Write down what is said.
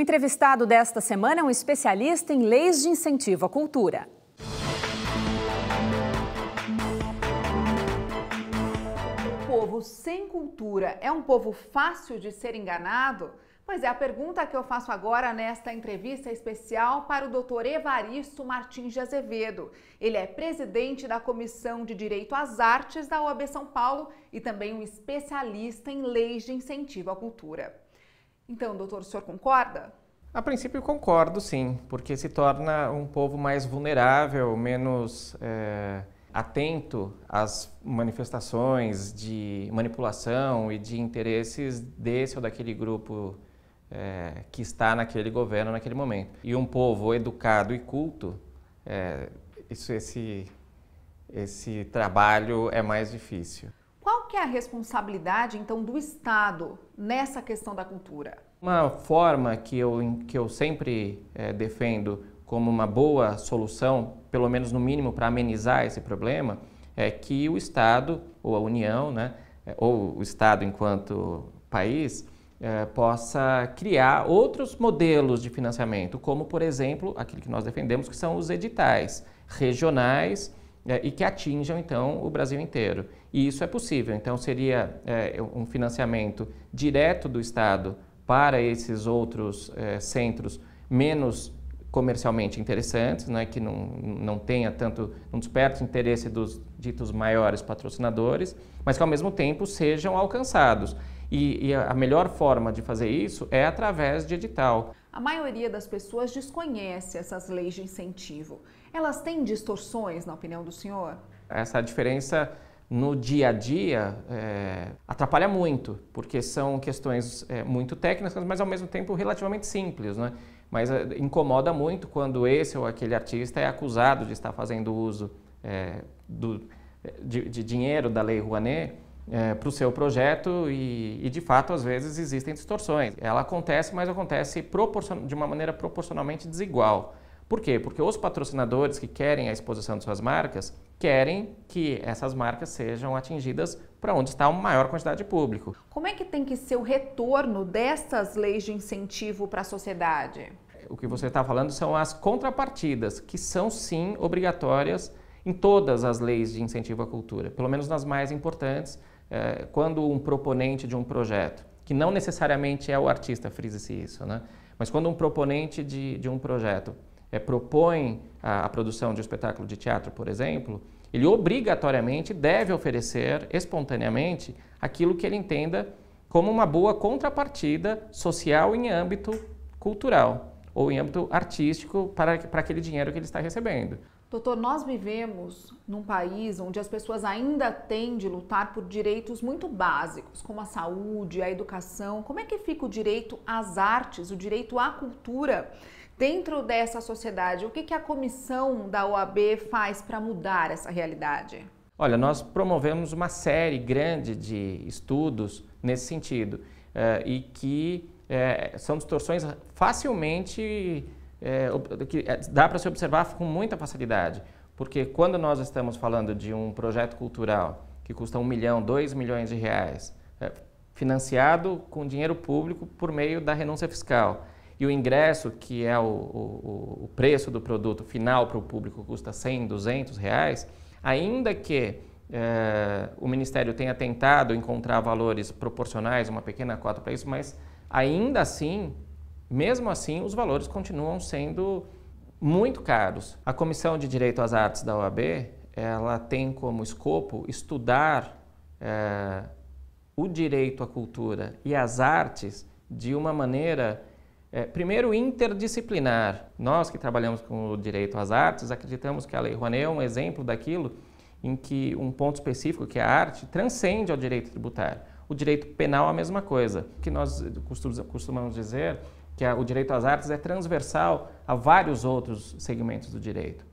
O entrevistado desta semana é um especialista em leis de incentivo à cultura. O povo sem cultura é um povo fácil de ser enganado? Pois é, a pergunta que eu faço agora nesta entrevista especial para o Dr. Evaristo Martins de Azevedo. Ele é presidente da Comissão de Direito às Artes da OAB São Paulo e também um especialista em leis de incentivo à cultura. Então, doutor, o senhor concorda? A princípio concordo, sim, porque se torna um povo mais vulnerável, menos atento às manifestações de manipulação e de interesses desse ou daquele grupo que está naquele governo naquele momento. E um povo educado e culto, esse trabalho é mais difícil. Qual que é a responsabilidade, então, do Estado nessa questão da cultura? Uma forma que eu sempre defendo como uma boa solução, pelo menos no mínimo para amenizar esse problema, é que o Estado, ou a União, né, ou o Estado enquanto país, possa criar outros modelos de financiamento, como, por exemplo, aquilo que nós defendemos, que são os editais regionais e que atinjam, então, o Brasil inteiro. E isso é possível. Então, seria um financiamento direto do Estado para esses outros centros menos comercialmente interessantes, né, que não tenha tanto, não desperte interesse dos ditos maiores patrocinadores, mas que ao mesmo tempo sejam alcançados. E a melhor forma de fazer isso é através de edital. A maioria das pessoas desconhece essas leis de incentivo. Elas têm distorções, na opinião do senhor? Essa diferença no dia a dia atrapalha muito, porque são questões muito técnicas, mas ao mesmo tempo relativamente simples, né? Mas incomoda muito quando esse ou aquele artista é acusado de estar fazendo uso de dinheiro da Lei Rouanet para o seu projeto e, de fato, às vezes existem distorções. Ela acontece, mas acontece de uma maneira proporcionalmente desigual. Por quê? Porque os patrocinadores que querem a exposição de suas marcas querem que essas marcas sejam atingidas para onde está uma maior quantidade de público. Como é que tem que ser o retorno dessas leis de incentivo para a sociedade? O que você está falando são as contrapartidas, que são sim obrigatórias em todas as leis de incentivo à cultura, pelo menos nas mais importantes, quando um proponente de um projeto, que não necessariamente é o artista, frise-se isso, né? Mas quando um proponente de um projeto propõe a produção de um espetáculo de teatro, por exemplo, ele obrigatoriamente deve oferecer espontaneamente aquilo que ele entenda como uma boa contrapartida social em âmbito cultural ou em âmbito artístico para aquele dinheiro que ele está recebendo. Doutor, nós vivemos num país onde as pessoas ainda têm de lutar por direitos muito básicos, como a saúde, a educação. Como é que fica o direito às artes, o direito à cultura dentro dessa sociedade? O que a comissão da OAB faz para mudar essa realidade? Olha, nós promovemos uma série grande de estudos nesse sentido e que são distorções facilmente que dá para se observar com muita facilidade, porque quando nós estamos falando de um projeto cultural que custa 1 milhão, 2 milhões de reais, financiado com dinheiro público por meio da renúncia fiscal, e o ingresso, que é o preço do produto final para o público, custa 100, 200 reais, ainda que o Ministério tenha tentado encontrar valores proporcionais, uma pequena cota para isso, mas ainda assim, mesmo assim, os valores continuam sendo muito caros. A Comissão de Direito às Artes da OAB, ela tem como escopo estudar o direito à cultura e às artes de uma maneira, primeiro, interdisciplinar. Nós que trabalhamos com o direito às artes, acreditamos que a Lei Rouanet é um exemplo daquilo em que um ponto específico, que é a arte, transcende ao direito tributário. O direito penal é a mesma coisa. O que nós costumamos dizer que o direito às artes é transversal a vários outros segmentos do direito.